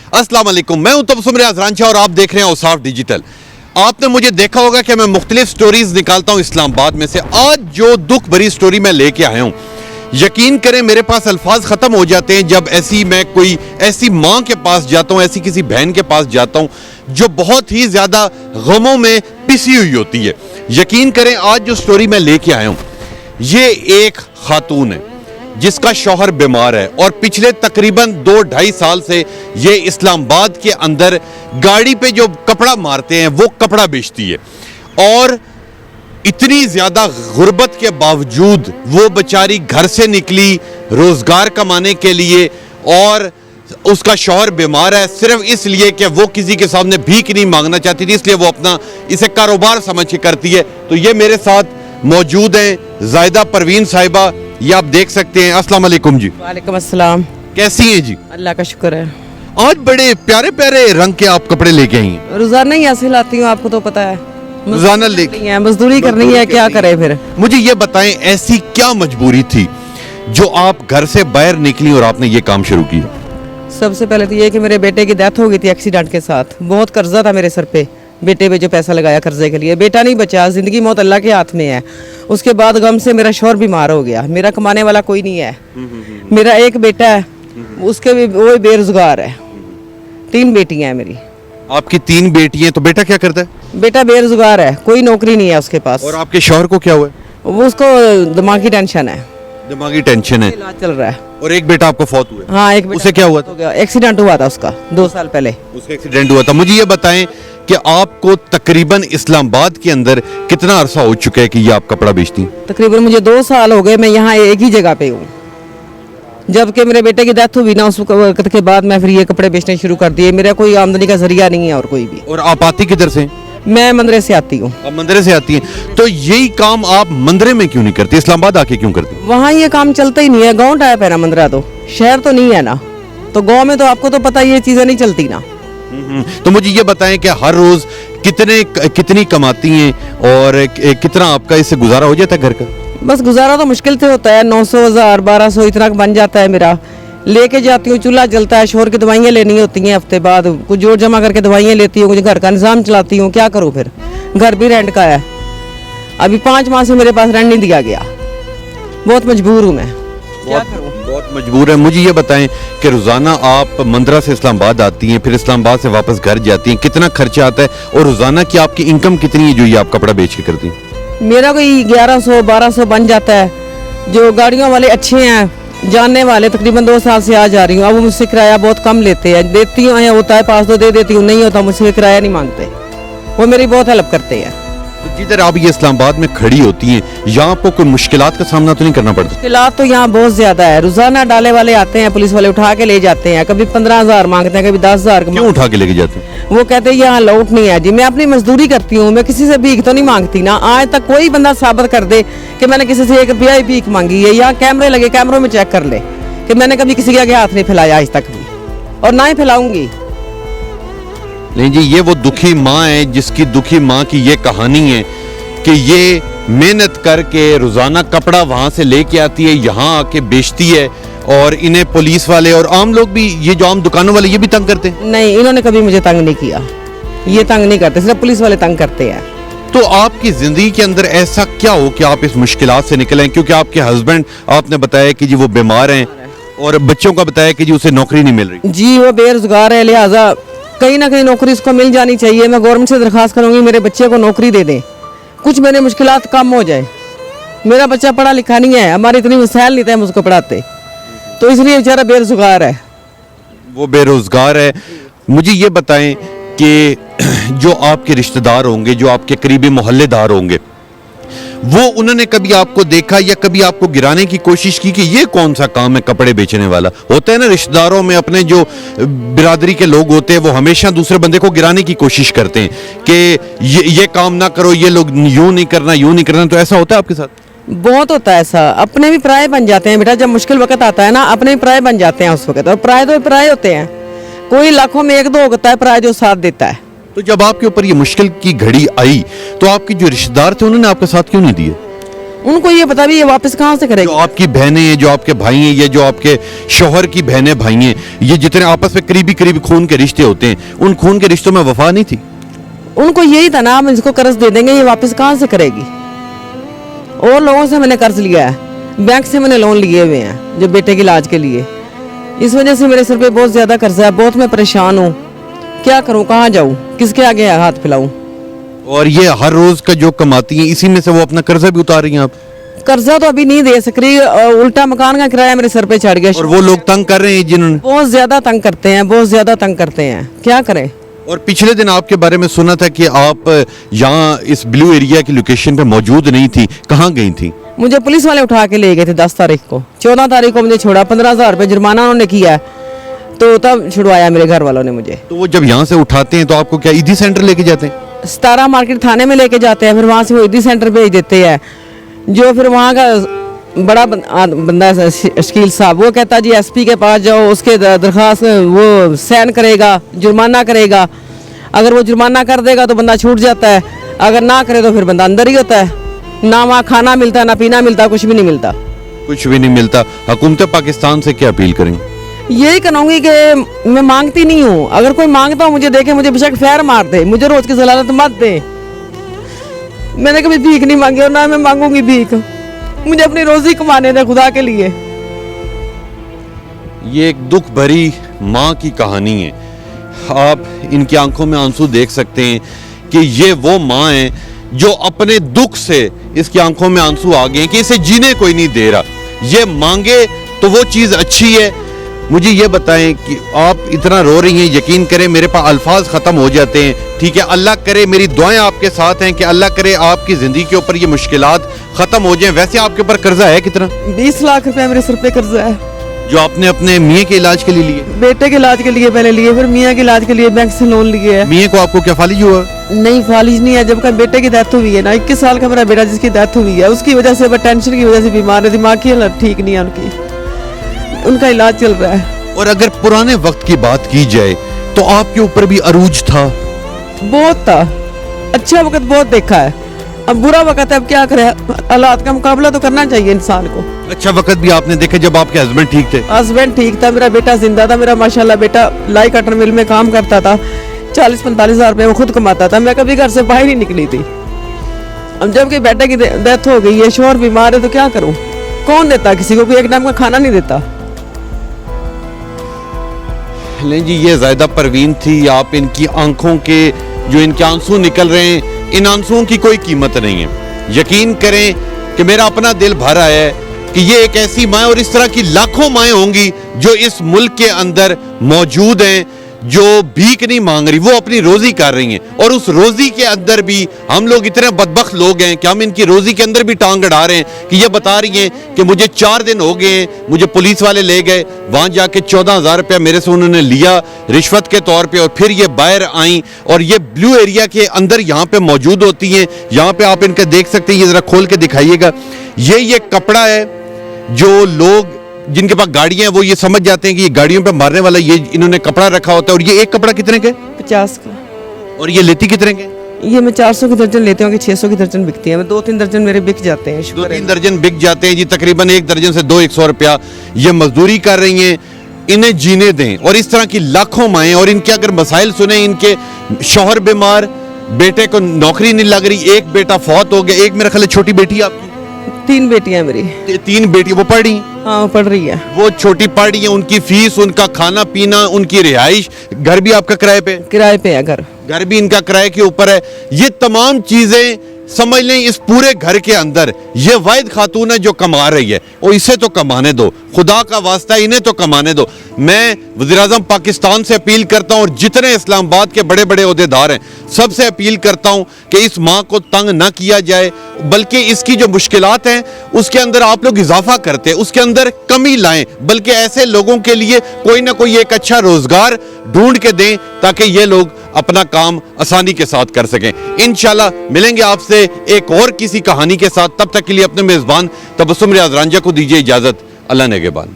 अस्सलाम वालेकुम, मैं हूं तबस्सुम रियाज रांझा और आप देख रहे हैं औसाफ डिजिटल। आपने मुझे देखा होगा कि मैं मुख्तलिफ स्टोरीज निकालता हूं इस्लामाबाद में से। आज जो दुख भरी स्टोरी मैं लेके आया हूं, यकीन करें मेरे पास अल्फाज ख़त्म हो जाते हैं जब मैं कोई ऐसी माँ के पास जाता हूं, ऐसी किसी बहन के पास जाता हूं जो बहुत ही ज़्यादा गमों में पिसी हुई होती है। यकीन करें आज जो स्टोरी मैं लेके आया हूं, ये एक खातून है जिसका शौहर बीमार है और पिछले तकरीबन 2-2.5 साल से ये इस्लामाबाद के अंदर गाड़ी पे जो कपड़ा मारते हैं वो कपड़ा बेचती है। और इतनी ज़्यादा गुर्बत के बावजूद वो बेचारी घर से निकली रोज़गार कमाने के लिए, और उसका शौहर बीमार है सिर्फ इसलिए कि वो किसी के सामने भीख नहीं मांगना चाहती थी, इसलिए वो अपना इसे कारोबार समझ के करती है। तो ये मेरे साथ मौजूद हैं ज़ाहिदा परवीन साहिबा, ये आप देख सकते हैं। अस्सलाम वालेकुम जी। वालेकुम अस्सलाम। कैसी हैं जी? अल्लाह का शुक्र है। आज बड़े प्यारे प्यारे रंग के आप कपड़े लेके आई हैं। रोजाना ही ऐसे लाती हूँ, आपको तो पता है। रोजाना लेके मजदूरी करनी है, क्या करे फिर। मुझे ये बताएं, ऐसी क्या मजबूरी थी जो आप घर से बाहर निकली और आपने ये काम शुरू किया? सबसे पहले तो ये कि मेरे बेटे की डेथ हो गई थी एक्सीडेंट के साथ। बहुत कर्जा था मेरे सर पे, बेटे पे जो पैसा लगाया कर्जे के लिए। बेटा नहीं बचा, जिंदगी मौत अल्लाह के हाथ में है। उसके बाद गम से मेरा शौहर बीमार हो गया। मेरा कमाने वाला कोई नहीं है। मेरा एक बेटा है, उसके भी वो बेरोजगार है। 3 बेटियां हैं मेरी। आपकी 3 बेटियां, तो बेटा क्या करता है? बेटा बेरोजगार है, कोई नौकरी नहीं है उसके पास। और आपके शौहर को क्या हुआ है? वो उसको दिमागी टेंशन है, दिमागी टेंशन है। इलाज चल रहा है। और एक बेटा आपको फौत हुआ है? हाँ, एक बेटा उसे क्या हुआ हो गया, एक्सीडेंट हुआ था उसका 2 साल पहले। उसका एक्सीडेंट हुआ था। मुझे ये बताएं कि आपको तकरीबन इस्लामाबाद के अंदर कितना अरसा हो चुका है कि ये आप कपड़ा बेचती हैं? तकरीबन मुझे 2 साल हो गए। मैं यहाँ एक ही जगह पे हूँ। जबकि मेरे बेटे की डेथ हुई ना, उस वक्त के बाद मैं फिर ये कपड़े बेचने शुरू कर दिए। मेरा कोई आमदनी का जरिया नहीं है और कोई भी। और आप आती किधर से? मैं मंदरे से आती हूँ। आप मंदरे से आती हैं, तो यही काम आप मंदरे में क्यों नहीं करती, इस्लामाबाद आके क्यों करती? वहाँ ये काम चलता ही नहीं है। गाँव टाइप है ना मंदरा, तो शहर तो नहीं है ना। तो गाँव में तो आपको तो पता ये चीज़ें नहीं चलती ना। तो मुझे ये बताएं कि हर रोज कितनी कमाती हैं और कितना आपका इससे गुजारा हो जाता है घर का? बस गुजारा तो मुश्किल से होता है। 900, 1000, 1200 इतना बन जाता है मेरा। लेके जाती हूँ, चूल्हा जलता है, शोर की दवाइयाँ लेनी होती हैं हफ्ते बाद। कुछ जोड़ जमा करके दवाइयाँ लेती हूँ, कुछ घर का निज़ाम चलाती हूँ। क्या करूँ फिर? घर भी रेंट का है। अभी 5 माह से मेरे पास रेंट नहीं दिया गया। बहुत मजबूर हूँ मैं, क्या करूँ? बहुत मजबूर है। मुझे ये बताएं कि रोजाना आप मंदरा से इस्लामाबाद आती हैं, फिर इस्लामाबाद से वापस घर जाती हैं, कितना खर्चा आता है और रोजाना की आपकी इनकम कितनी है जो ये आप कपड़ा बेच के करती हैं? मेरा कोई 1100, 1200 बन जाता है। जो गाड़ियों वाले अच्छे हैं, जानने वाले, तकरीबन 2 साल से आ जा रही हूँ। अब वो मुझसे किराया बहुत कम लेते हैं। देती हूँ, होता है 500 दे देती हूँ, नहीं होता मुझसे किराया नहीं मांगते। वो मेरी बहुत हेल्प करते हैं। तो जिधर आप ये इस्लामाबाद में खड़ी होती हैं, यहाँ आपको कोई मुश्किलात का सामना तो नहीं करना पड़ता? मुश्किलात तो यहाँ बहुत ज्यादा है। रोजाना डाले वाले आते हैं, पुलिस वाले उठा के ले जाते हैं। कभी 15,000 मांगते हैं, कभी 10,000। क्यों उठा के लेके जाते हैं? वो कहते हैं यहाँ लौट नहीं है जी। मैं अपनी मजदूरी करती हूँ, मैं किसी से भीख तो नहीं मांगती ना। आज तक कोई बंदा साबित कर दे कि मैंने किसी से 1 रुपया ही भीख मांगी है। यहाँ कैमरे लगे, कैमरों में चेक कर ले कि मैंने कभी किसी के आगे हाथ नहीं फैलाया आज तक भी, और ना ही फैलाऊंगी। नहीं जी, ये वो दुखी माँ है जिसकी दुखी माँ की ये कहानी है कि ये मेहनत करके रोजाना कपड़ा वहां से लेके आती है, यहाँ आके बेचती है, और इन्हें पुलिस वाले और आम लोग भी, ये जो आम दुकानों वाले, ये भी तंग करते हैं? नहीं, इन्होंने कभी मुझे तंग नहीं किया। ये तंग नहीं करते, सिर्फ पुलिस वाले तंग करते हैं। तो आपकी जिंदगी के अंदर ऐसा क्या हो कि आप इस मुश्किलात से निकलें? क्योंकि आपके हस्बैंड, आपने बताया कि जी वो बीमार हैं, और बच्चों का बताया कि जी उसे नौकरी नहीं मिल रही। जी वो बेरोजगार है, लिहाजा कहीं ना कहीं नौकरी उसको मिल जानी चाहिए। मैं गवर्नमेंट से दरखास्त करूंगी मेरे बच्चे को नौकरी दे दें, कुछ मेरे मुश्किलात कम हो जाए। मेरा बच्चा पढ़ा लिखा नहीं है, हमारी इतनी मिसाइल नहीं थे मुझको पढ़ाते, तो इसलिए बेचारा बेरोजगार है। वो बेरोजगार है। मुझे ये बताएं कि जो आपके रिश्तेदार होंगे, जो आपके करीबी मोहल्लेदार होंगे, वो उन्होंने कभी आपको देखा या कभी आपको गिराने की कोशिश की कि ये कौन सा काम है कपड़े बेचने वाला? होता है ना रिश्तेदारों में, अपने जो बिरादरी के लोग होते हैं वो हमेशा दूसरे बंदे को गिराने की कोशिश करते हैं कि ये काम ना करो, ये लोग यूं नहीं करना, यूं नहीं करना। तो ऐसा होता है आपके साथ? बहुत होता है ऐसा। अपने भी पराये बन जाते हैं बेटा, जब मुश्किल वक्त आता है ना, अपने भी पराये बन जाते हैं उस वक्त। और पराये तो पराये होते हैं, कोई लाखों में 1-2 होता है पराया जो साथ देता है। तो जब आपके ऊपर ये मुश्किल की घड़ी आई तो आपके जो रिश्तेदार थे उन्होंने आपका साथ क्यों नहीं दिया? उनको ये पता भी ये वापस कहाँ से जो करेगी। आपकी बहनें हैं, जो आपके भाई हैं, ये जो आपके शौहर की बहनें भाई हैं, ये जितने आपस में करीबी करीबी खून के रिश्ते होते हैं, उन खून के रिश्तों में वफा नहीं थी? उनको यही था ना, हम इसको कर्ज दे देंगे, ये वापस कहाँ से करेगी। और लोगों से मैंने कर्ज लिया है, बैंक से मैंने लोन लिए हुए हैं जो बेटे के इलाज के लिए। इस वजह से मेरे सिर पे बहुत ज्यादा कर्जा है, बहुत मैं परेशान हूँ। क्या करूँ, कहाँ जाऊँ, किसके आगे हाथ फैलाऊं। और ये हर रोज का जो कमाती हैं, इसी में से वो अपना कर्जा भी उतार रही हैं आप? कर्जा तो अभी नहीं दे सक रही, उल्टा मकान का किराया मेरे सर पे चढ़ गया। और वो लोग तंग कर रहे हैं जिन्होंने, बहुत ज्यादा तंग करते हैं, बहुत ज्यादा तंग करते हैं, क्या करें। और पिछले दिन आपके बारे में सुना था कि आप यहाँ इस ब्लू एरिया की लोकेशन पे मौजूद नहीं थी, कहाँ गई थी? मुझे पुलिस वाले उठा के ले गए थे 10 तारीख को, 14 तारीख को मुझे छोड़ा, 15,000 रुपये जुर्माना उन्होंने किया है, तो तब छुड़वाया मेरे घर वालों ने मुझे। तो वो जब यहाँ से उठाते हैं तो आपको क्या ईदी सेंटर लेके जाते हैं? 17 मार्केट थाने में लेके जाते हैं, फिर वहाँ से वो ईदी सेंटर भेज देते हैं। जो फिर वहाँ का बड़ा बंदा है शकील साहब, वो कहता जी एसपी के पास जाओ, उसके दरख्वास्त वो साइन करेगा, जुर्माना करेगा। अगर वो जुर्माना कर देगा तो बंदा छूट जाता है, अगर ना करे तो फिर बंदा अंदर ही होता है। ना वहाँ खाना मिलता, ना पीना मिलता, कुछ भी नहीं मिलता। कुछ भी नहीं मिलता। हुकूमत पाकिस्तान से क्या अपील करेंगे? यही कहूँगी कि मैं मांगती नहीं हूँ, अगर कोई मांगता हो मुझे देखे, मुझे बेशक फैर मार दे, मुझे रोज की जलालत मत दे। मैंने कभी भीख नहीं मांगी और ना मैं मांगूंगी भीख, मुझे अपनी रोजी कमाने दे खुदा के लिए। ये एक दुख भरी माँ की कहानी है। आप इनकी आंखों में आंसू देख सकते हैं कि ये वो माँ है जो अपने दुख से इसकी आंखों में आंसू आ गए हैं कि इसे जीने कोई नहीं दे रहा। ये मांगे तो वो चीज़ अच्छी है। मुझे ये बताएं कि आप इतना रो रही हैं, यकीन करें मेरे पास अल्फाज ख़त्म हो जाते हैं। ठीक है, अल्लाह करे, मेरी दुआएं आपके साथ हैं कि अल्लाह करे आपकी ज़िंदगी के ऊपर ये मुश्किलात ख़त्म हो जाएं। वैसे आपके ऊपर कर्जा है कितना? 20 लाख रुपए मेरे सर पे कर्जा है, जो आपने अपने मियाँ के इलाज के लिए लिए? बेटे के इलाज के लिए पहले लिए, फिर मियाँ के इलाज के लिए बैंक से लोन लिए है। मियाँ को आपको क्या फालिज हुआ? नहीं, फालिज नहीं है, जब का बेटे की डेथ हुई है ना, 21 साल का मेरा बेटा जिसकी डेथ हुई है, उसकी वजह से, टेंशन की वजह से बीमार है, दिमाग की हालत ठीक नहीं है उनकी, उनका इलाज चल रहा है। और अगर पुराने वक्त की बात की जाए तो आपके ऊपर भी अरूज था? बहुत था, अच्छा वक्त बहुत देखा है, अब बुरा वक्त है, अब क्या करे, हालात का मुकाबला तो करना चाहिए इंसान को। अच्छा वक्त भी आपने देखा जब आपके हस्बैंड ठीक थे? हस्बैंड ठीक था, मेरा बेटा जिंदा था, मेरा माशाल्लाह बेटा लाई कटर मिल में काम करता था, 40-45 हज़ार रुपये वो खुद कमाता था, मैं कभी घर से बाहर नहीं निकली थी। अब जबकि बेटे की डेथ हो गई है, शोहर बीमार है, तो क्या करूं, कौन देता किसी को, कोई एक टाइम का खाना नहीं देता। नहीं जी, ये ज़ायदा परवीन थी। आप इनकी आंखों के जो इनके आंसू निकल रहे हैं, इन आंसुओं की कोई कीमत नहीं है। यकीन करें कि मेरा अपना दिल भर आया है कि ये एक ऐसी माँ, और इस तरह की लाखों माएँ होंगी जो इस मुल्क के अंदर मौजूद हैं, जो भीख नहीं मांग रही, वो अपनी रोजी कर रही हैं। और उस रोजी के अंदर भी हम लोग इतने बदबख्त लोग हैं कि हम इनकी रोजी के अंदर भी टांग अड़ा रहे हैं कि ये बता रही हैं कि मुझे 4 दिन हो गए हैं, मुझे पुलिस वाले ले गए, वहाँ जाके 14,000 रुपया मेरे से उन्होंने लिया रिश्वत के तौर पे, और फिर ये बाहर आई और ये ब्लू एरिया के अंदर यहाँ पे मौजूद होती हैं। यहाँ पे आप इनका देख सकते हैं, ये ज़रा खोल के दिखाइएगा, ये कपड़ा है। जो लोग जिनके पास गाड़ियां हैं वो ये समझ जाते हैं कि ये गाड़ियों पे मारने वाला ये इन्होंने कपड़ा रखा होता है। और ये एक कपड़ा कितने के? 50 का। और ये लेती कितने के? ये मैं 400 की दर्जन लेती हूँ कि 600 की दर्जन बिकती है, मैं 2-3 दर्जन मेरे बिक जाते हैं। 2-3 दर्जन बिक जाते हैं जी, तकरीबन एक दर्जन से 200-100 रुपया ये मजदूरी कर रही हैं। इन्हें जीने दें। और इस तरह की लाखों माएँ, और इनके अगर मसाइल सुने, इनके शौहर बीमार, बेटे को नौकरी नहीं लग रही, एक बेटा फौत हो गया, एक मेरा ख्याल छोटी बेटी आपकी? 3 बेटियां मेरी। 3 बेटी, वो पढ़ रही? हाँ पढ़ रही है। वो छोटी पढ़ रही है, उनकी फीस, उनका खाना पीना, उनकी रिहाइश, घर भी आपका किराए पे? किराए पे है घर भी इनका किराए के ऊपर है। ये तमाम चीजें समझ लें, इस पूरे घर के अंदर ये वाहिद खातून है जो कमा रही है, और इसे तो कमाने दो, खुदा का वास्ता इन्हें तो कमाने दो। मैं वज़ीर-ए-आज़म पाकिस्तान से अपील करता हूँ, और जितने इस्लामाबाद के बड़े बड़े ओहदेदार हैं सबसे अपील करता हूँ कि इस माँ को तंग ना किया जाए, बल्कि इसकी जो मुश्किलात हैं उसके अंदर आप लोग इजाफा करते हैं, उसके अंदर कमी लाएं, बल्कि ऐसे लोगों के लिए कोई ना कोई एक अच्छा रोजगार ढूंढ के दें ताकि ये लोग अपना काम आसानी के साथ कर सकें। इंशाल्लाह मिलेंगे आपसे एक और किसी कहानी के साथ। तब तक के लिए अपने मेज़बान तबस्सुम रियाज रांझा को दीजिए इजाज़त। अल्लाह नेगेबान।